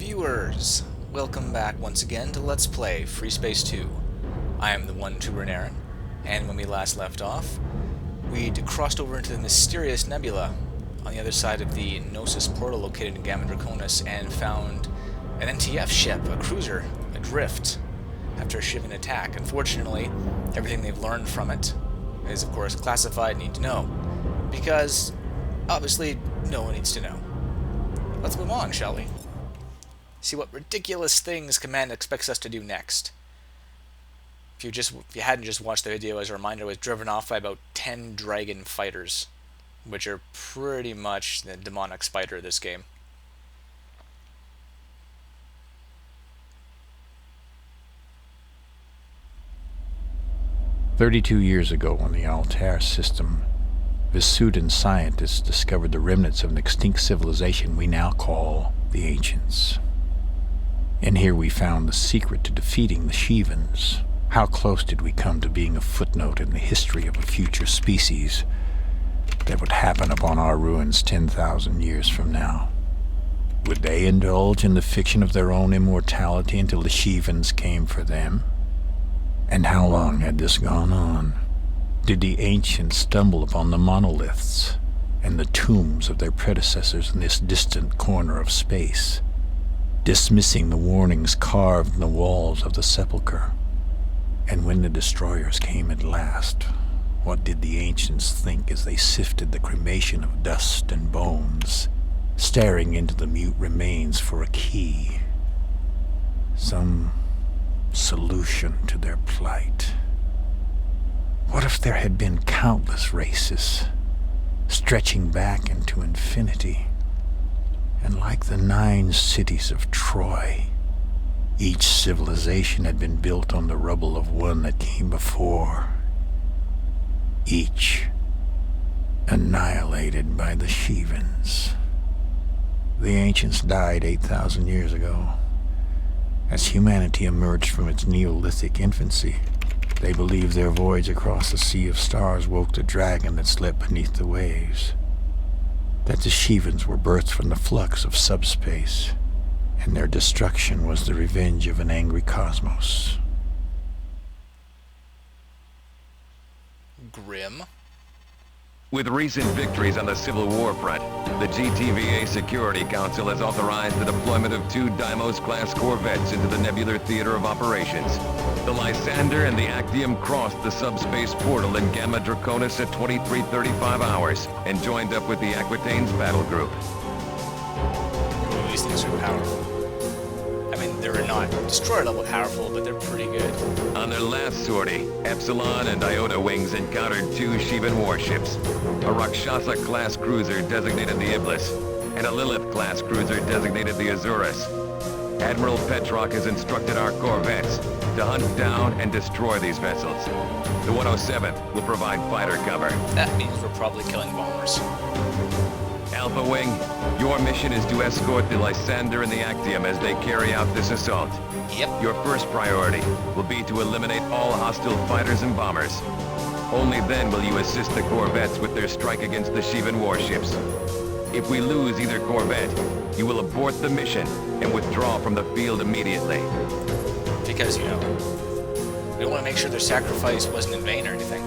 Viewers, welcome back once again to Let's Play Freespace 2. I am the one true Aaron, and when we last left off, we'd crossed over into the mysterious nebula on the other side of the Gnosis portal located in Gamma Draconis and found an NTF ship, a cruiser, adrift, after a Shivan attack. Unfortunately, everything they've learned from it is, of course, classified need to know, because, obviously, no one needs to know. Let's move on, shall we? See what ridiculous things Command expects us to do next. If you hadn't just watched the video, as a reminder, I was driven off by about 10 dragon fighters, which are pretty much the demonic spider of this game. "32 years ago, on the Altair system, Visudan scientists discovered the remnants of an extinct civilization we now call the Ancients. And here we found the secret to defeating the Shivans. How close did we come to being a footnote in the history of a future species that would happen upon our ruins 10,000 years from now? Would they indulge in the fiction of their own immortality until the Shivans came for them? And how long had this gone on? Did the Ancients stumble upon the monoliths and the tombs of their predecessors in this distant corner of space, dismissing the warnings carved in the walls of the sepulchre? And when the destroyers came at last, what did the Ancients think as they sifted the cremation of dust and bones, staring into the mute remains for a key? Some solution to their plight. What if there had been countless races, stretching back into infinity, and like the 9 cities of Troy, each civilization had been built on the rubble of one that came before, each annihilated by the Shivans? The Ancients died 8,000 years ago. As humanity emerged from its Neolithic infancy, they believed their voyage across the sea of stars woke the dragon that slept beneath the waves, that the Shivans were birthed from the flux of subspace, and their destruction was the revenge of an angry cosmos. Grim. With recent victories on the Civil War front, the GTVA Security Council has authorized the deployment of 2 Deimos-class corvettes into the nebular theater of operations. The Lysander and the Actium crossed the subspace portal in Gamma Draconis at 23:35 hours and joined up with the Aquitane's battle group. Ooh, these things are powerful. I mean, they're not destroyer level powerful, but they're pretty good. On their last sortie, Epsilon and Iota wings encountered 2 Shivan warships, a Rakshasa-class cruiser designated the Iblis, and a Lilith-class cruiser designated the Azurus. Admiral Petrock has instructed our corvettes to hunt down and destroy these vessels. The 107th will provide fighter cover. That means we're probably killing bombers. Alpha Wing, your mission is to escort the Lysander and the Actium as they carry out this assault. Yep. Your first priority will be to eliminate all hostile fighters and bombers. Only then will you assist the corvettes with their strike against the Shivan warships. If we lose either corvette, you will abort the mission and withdraw from the field immediately. Because, we don't want to make sure their sacrifice wasn't in vain or anything.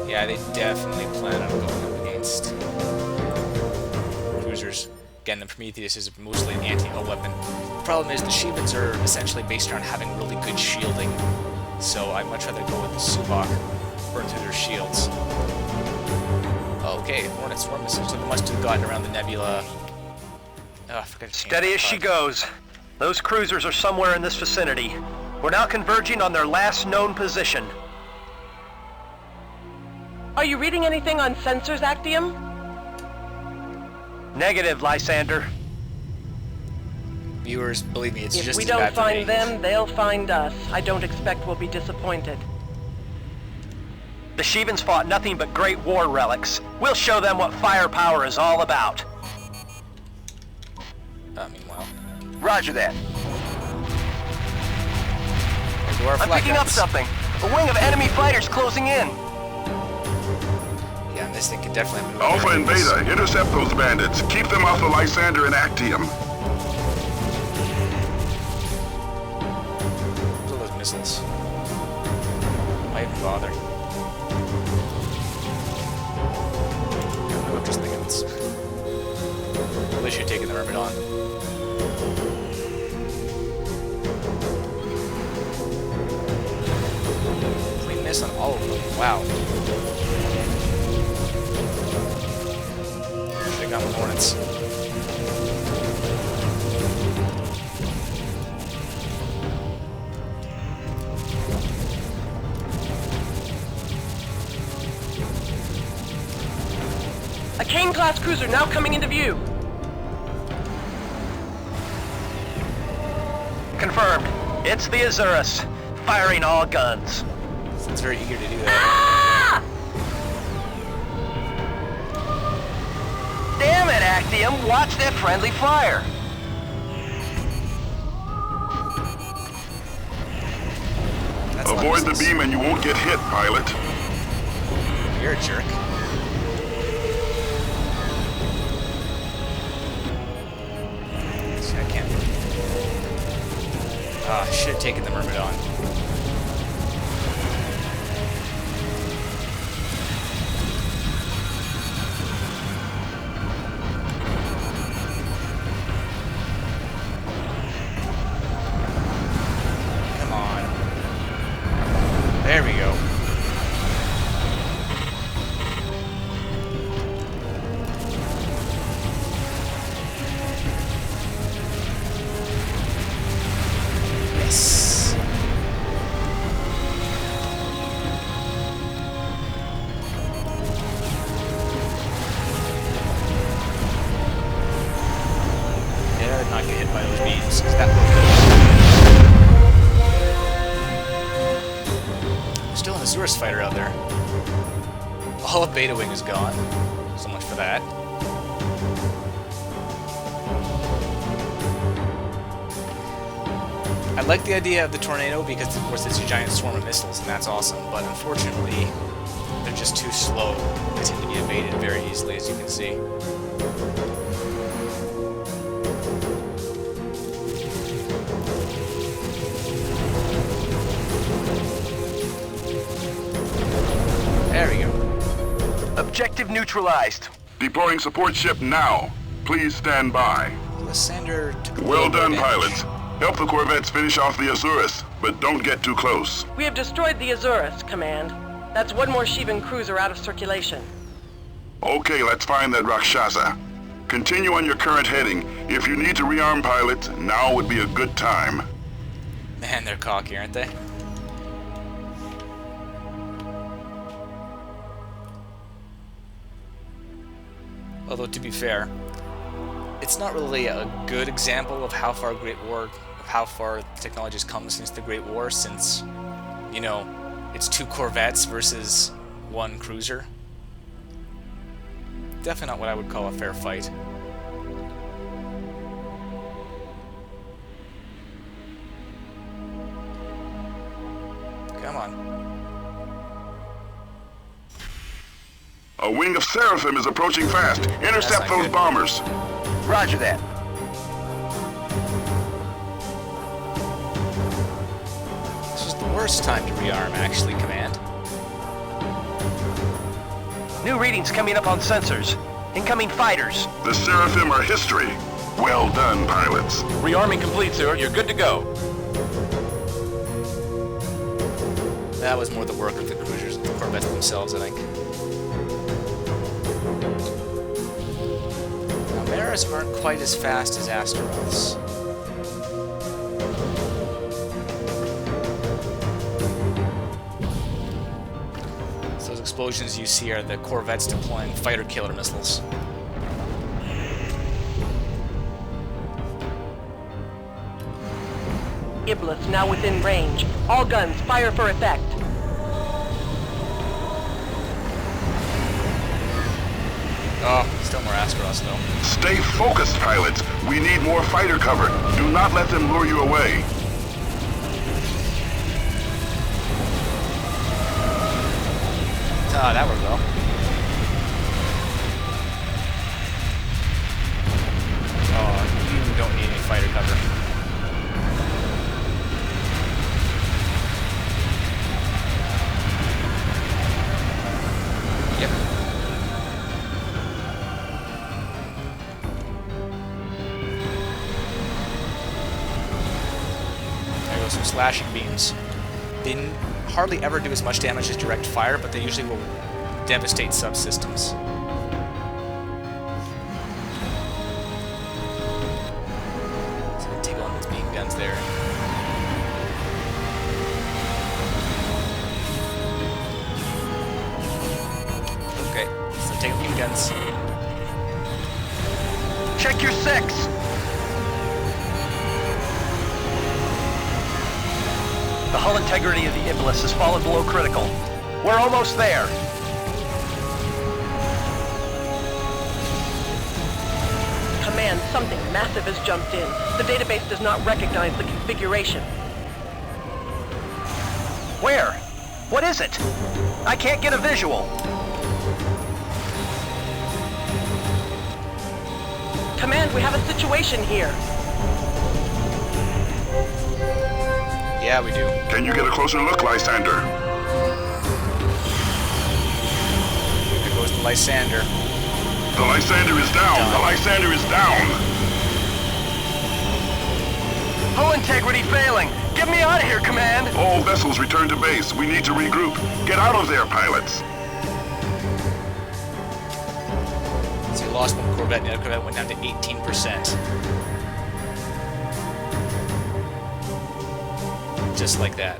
Yeah, they definitely plan on going up against cruisers. Again, the Prometheus is mostly an anti-hull weapon. The problem is the Shivans are essentially based around having really good shielding, so I'd much rather go with the Subak, burn through their shields. Okay, Hornet swarm missiles, so they must have gotten around the nebula. Oh, I forgot to change Steady as she goes. Those cruisers are somewhere in this vicinity. We're now converging on their last known position. Are you reading anything on sensors, Actium? Negative, Lysander. Viewers, believe me, it's If just we as don't bad for me. find them, they'll find us. I don't expect we'll be disappointed. The Shivans fought nothing but great war relics. We'll show them what firepower is all about. Meanwhile, Roger that. there go our I'm flag picking up guns. something. A wing of enemy fighters closing in. Yeah, and this thing could definitely have been Alpha and Beta, intercept those bandits. Keep them off the Lysander and Actium. missiles. Why even bother? I'm just thinking it's... At least you're taking the Myrmidon. We miss on all of them. Wow. Should've gone with Hornets. A Kane-class cruiser now coming into view. Confirmed. It's the Azurus, firing all guns. It's very eager to do that. Ah! Damn it, Actium! Watch that friendly fire! That's a lot of Avoid the missiles. beam and you won't get hit, pilot. You're a jerk. See, I can't. Ah, I should have taken the Myrmidon. Come on. There we go. Yes. Yeah, I did not get hit by those beams, 'cause that was still an Azurus fighter out there. All of Beta Wing is gone. So much for that. I like the idea of the tornado because, of course, it's a giant swarm of missiles, and that's awesome. But unfortunately, they're just too slow. They tend to be evaded very easily, as you can see. There we go. Objective neutralized. Deploying support ship now. Please stand by. Lysander took a Well little done, bit of damage. pilots. Help the corvettes finish off the Azurus, but don't get too close. We have destroyed the Azurus, Command. That's one more Shivan cruiser out of circulation. Okay, let's find that Rakshasa. Continue on your current heading. If you need to rearm pilots, now would be a good time. Man, they're cocky, aren't they? Although, to be fair, it's not really a good example of how far technology has come since the Great War, since, you know, it's 2 corvettes versus 1 cruiser. Definitely not what I would call a fair fight. Come on. A wing of Seraphim is approaching fast. Intercept not those good. bombers. Roger that. This is the worst time to rearm, actually, Command. New readings coming up on sensors. Incoming fighters. The Seraphim are history. Well done, pilots. Rearming complete, sir. You're good to go. That was more the work of the cruisers, the corvettes themselves, I think. Now, Maras aren't quite as fast as Astaroths. So those explosions you see are the corvettes deploying fighter killer missiles. Iblis now within range. All guns, fire for effect. Oh, still more Astaroths, though. Stay focused, pilots. We need more fighter cover. Do not let them lure you away. Ah, that worked well. Oh, you don't need any fighter cover. some slashing beams. They hardly ever do as much damage as direct fire, but they usually will devastate subsystems. So take on those beam guns there. Okay, so take beam guns. Check your 6. The hull integrity of the Iblis has fallen below critical. We're almost there. Command, something massive has jumped in. The database does not recognize the configuration. Where? What is it? I can't get a visual. Command, we have a situation here. Yeah, we do. Can you get a closer look, Lysander? There goes the Lysander. The Lysander is down! The Lysander is down! Hull integrity failing. Get me out of here, Command. All vessels return to base. We need to regroup. Get out of there, pilots. So we lost one Corvette, and the other Corvette went down to 18%. Just like that.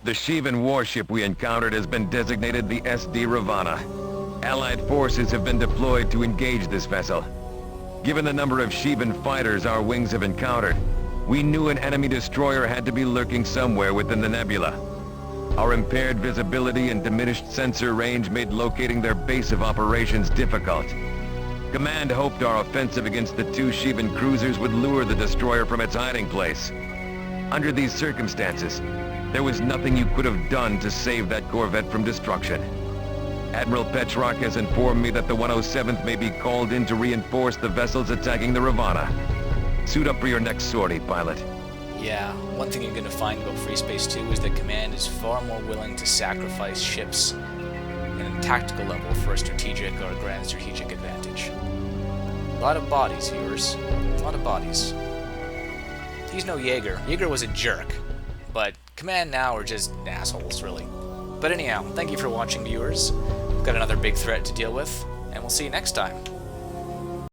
The Shivan warship we encountered has been designated the SD Ravana. Allied forces have been deployed to engage this vessel. Given the number of Shivan fighters our wings have encountered, we knew an enemy destroyer had to be lurking somewhere within the nebula. Our impaired visibility and diminished sensor range made locating their base of operations difficult. Command hoped our offensive against the 2 Shivan cruisers would lure the destroyer from its hiding place. Under these circumstances, there was nothing you could have done to save that Corvette from destruction. Admiral Petrock has informed me that the 107th may be called in to reinforce the vessels attacking the Ravana. Suit up for your next sortie, pilot. Yeah, one thing you're going to find about Freespace 2 is that Command is far more willing to sacrifice ships in a tactical level for a strategic or a grand strategic advantage. A lot of bodies, viewers. A lot of bodies. He's no Jaeger. Jaeger was a jerk, but Command now are just assholes, really. But anyhow, thank you for watching, viewers. We've got another big threat to deal with, and we'll see you next time.